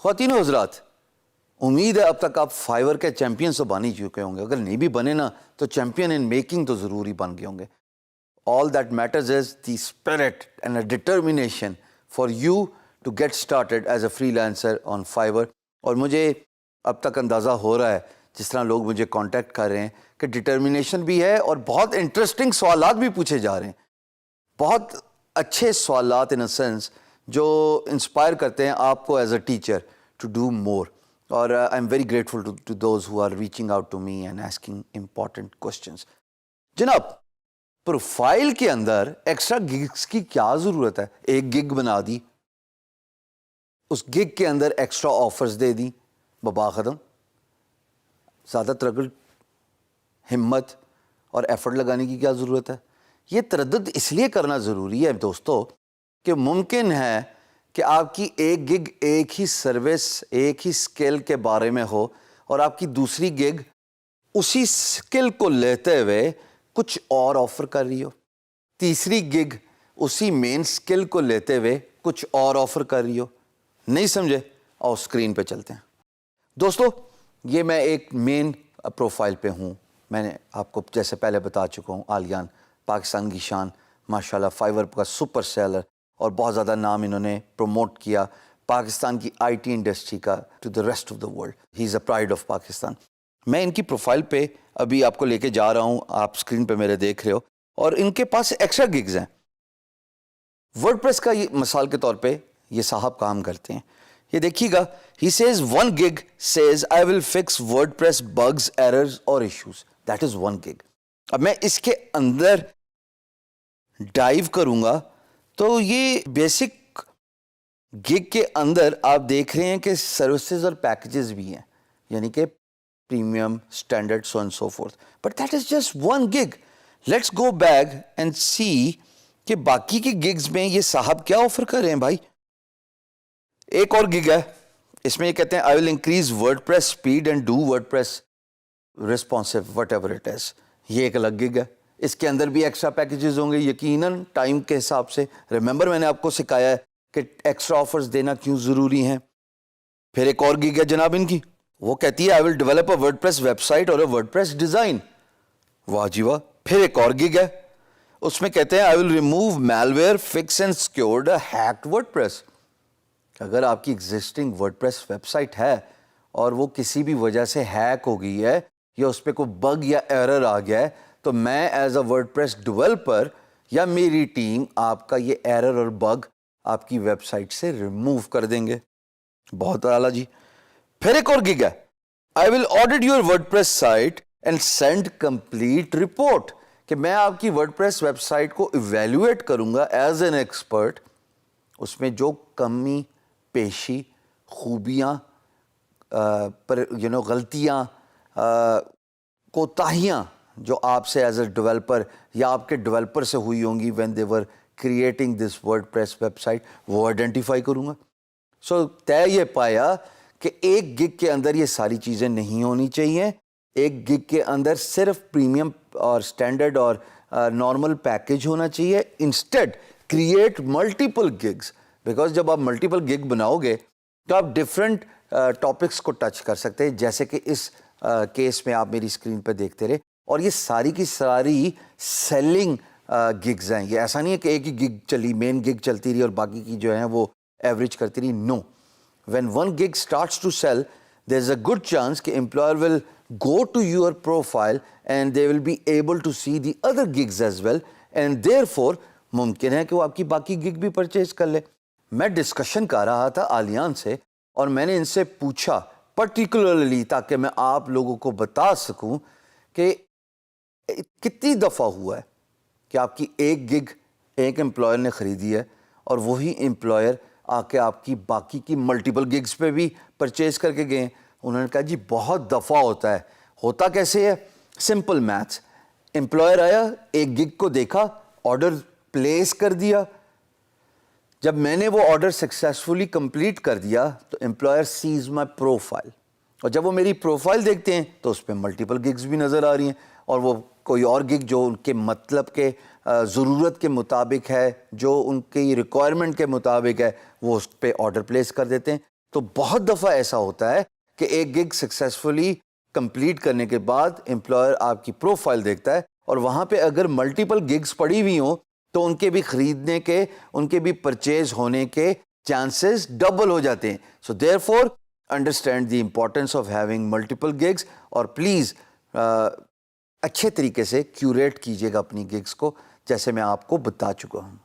خواتین و حضرات، امید ہے اب تک آپ فائیور کے چیمپئن تو بن ہی چکے ہوں گے. اگر نہیں بھی بنے نا تو چیمپئن ان میکنگ تو ضروری بن گئے ہوں گے. All that matters is the spirit and a determination for you to get started as a freelancer on Fiverr. اور مجھے اب تک اندازہ ہو رہا ہے جس طرح لوگ مجھے کانٹیکٹ کر رہے ہیں کہ ڈٹرمنیشن بھی ہے اور بہت انٹرسٹنگ سوالات بھی پوچھے جا رہے ہیں. بہت اچھے سوالات ان اے سینس جو انسپائر کرتے ہیں آپ کو as a teacher to do more. اور I am very grateful to those who are reaching out to me and asking important questions. جناب، پروفائل کے اندر ایکسٹرا گگس کی کیا ضرورت ہے؟ ایک گگ بنا دی، اس گگ کے اندر ایکسٹرا آفرز دے دی، ببا ختم. زیادہ ترغل ہمت اور ایفرٹ لگانے کی کیا ضرورت ہے؟ یہ تردد اس لیے کرنا ضروری ہے دوستو کہ ممکن ہے کہ آپ کی ایک گگ ایک ہی سروس ایک ہی سکل کے بارے میں ہو اور آپ کی دوسری گگ اسی سکل کو لیتے ہوئے کچھ اور آفر کر رہی ہو، تیسری گگ اسی مین سکل کو لیتے ہوئے کچھ اور آفر کر رہی ہو. نہیں سمجھے؟ اور اسکرین پہ چلتے ہیں. دوستو، یہ میں ایک مین پروفائل پہ ہوں. میں نے آپ کو جیسے پہلے بتا چکا ہوں، آلیان پاکستان کی شان، ماشاءاللہ فائیور کا سپر سیلر، اور بہت زیادہ نام انہوں نے پروموٹ کیا پاکستان کی آئی ٹی انڈسٹری کا to the rest of the world. He is a pride of Pakistan. میں ان کی پروفائل پہ ابھی آپ کو لے کے جا رہا ہوں، آپ اسکرین پہ میرے دیکھ رہے ہو، اور ان کے پاس ایکسٹرا گگز ہیں. ورڈ پریس کا یہ مثال کے طور پہ یہ صاحب کام کرتے ہیں. یہ دیکھیے گا، he says one gig says I will fix WordPress bugs errors اور issues. That is one gig. اب میں اس کے اندر ڈائیو کروں گا تو یہ بیسک گگ کے اندر آپ دیکھ رہے ہیں کہ سروسز اور پیکیجز بھی ہیں، یعنی کہ premium, standard, so and so forth. But that is just one gig. Let's go back and see کہ باقی کی گگز میں یہ صاحب کیا آفر کر رہے ہیں. بھائی ایک اور گگ ہے، اس میں یہ کہتے ہیں I will increase WordPress speed and do WordPress responsive whatever it is. یہ ایک الگ گگ ہے. اس کے اندر بھی ایکسٹرا پیکیجز ہوں گے یقیناً ٹائم کے حساب سے. ریممبر میں نے آپ کو سکھایا ہے کہ ایکسٹرا آفرز دینا کیوں ضروری ہیں. پھر ایک اور گگ ہے جناب ان کی، وہ کہتی ہے I will develop a WordPress web site اور اے ورڈ پریس ڈیزائن. واہ جی واہ. پھر ایک اور گگ ہے، اس میں کہتے ہیں I will remove malware fix and secured hacked WordPress. اگر آپ کی existing WordPress web site ہے اور وہ کسی بھی وجہ سے ہیک ہو گئی ہے یا اس پہ کوئی بگ یا ایرر آ گیا ہے تو میں as a word press developer یا میری ٹیم آپ کا یہ ایرر اور بگ آپ کی ویب سائٹ سے ریموو کر دیں گے. بہت اعلیٰ جی. پھر ایک اور گگ ہے، I will audit your WordPress site and send complete report. کہ میں آپ کی ورڈ پریس ویب سائٹ کو ایویلویٹ کروں گا ایز این ایکسپرٹ. اس میں جو کمی پیشی، خوبیاں، غلطیاں، کوتاہیاں جو آپ سے ایز اے ڈیولپر یا آپ کے ڈیولپر سے ہوئی ہوں گی when they were creating this WordPress web سائٹ، وہ آئیڈینٹیفائی کروں گا. سو طے یہ پایا کہ ایک گگ کے اندر یہ ساری چیزیں نہیں ہونی چاہیے. ایک گگ کے اندر صرف پریمیم اور اسٹینڈرڈ اور نارمل پیکیج ہونا چاہیے. Instead create multiple gigs, because جب آپ ملٹیپل گگ بناؤ گے تو آپ ڈفرینٹ ٹاپکس کو ٹچ کر سکتے ہیں، جیسے کہ اس کیس میں آپ میری اسکرین پہ دیکھتے رہے. اور یہ ساری کی ساری سیلنگ گگز ہیں. یہ ایسا نہیں ہے کہ ایک ہی گگ چلی، مین گگ چلتی رہی اور باقی کی جو ہیں وہ ایوریج کرتی رہی. No, when one gig starts to sell there is a good chance کہ employer will go to your profile and they will be able to see the other gigs as well and therefore ممکن ہے کہ وہ آپ کی باقی gig بھی purchase کر لے. میں ڈسکشن کر رہا تھا آلیان سے اور میں نے ان سے پوچھا پرٹیکولرلی تاکہ میں آپ لوگوں کو بتا سکوں کہ کتنی دفعہ ہوا ہے کہ آپ کی ایک گگ ایک امپلائر نے خریدی ہے اور وہی امپلائر آ کے آپ کی باقی کی ملٹیپل گگز پہ بھی پرچیز کر کے گئے. انہوں نے کہا جی بہت دفعہ ہوتا ہے. ہوتا کیسے ہے؟ Simple maths. امپلائر آیا، ایک گگ کو دیکھا، آرڈر پلیس کر دیا. جب میں نے وہ آرڈر سکسیسفلی کمپلیٹ کر دیا تو امپلائر سیز مائی پروفائل، اور جب وہ میری پروفائل دیکھتے ہیں تو اس پہ ملٹیپل گگز بھی نظر آ رہی ہیں اور وہ کوئی اور گگ جو ان کے مطلب کے ضرورت کے مطابق ہے، جو ان کی ریکوائرمنٹ کے مطابق ہے، وہ اس پہ آرڈر پلیس کر دیتے ہیں. تو بہت دفعہ ایسا ہوتا ہے کہ ایک گگ سکسیزفلی کمپلیٹ کرنے کے بعد امپلائر آپ کی پروفائل دیکھتا ہے اور وہاں پہ اگر ملٹیپل گگز پڑی ہوئی ہوں تو ان کے بھی خریدنے کے, ان کے بھی پرچیز ہونے کے چانسز ڈبل ہو جاتے ہیں. So there for understand the importance of having multiple gigs, اور پلیز اچھے طریقے سے کیوریٹ کیجیے گا اپنی گگز کو, جیسے میں آپ کو بتا چکا ہوں.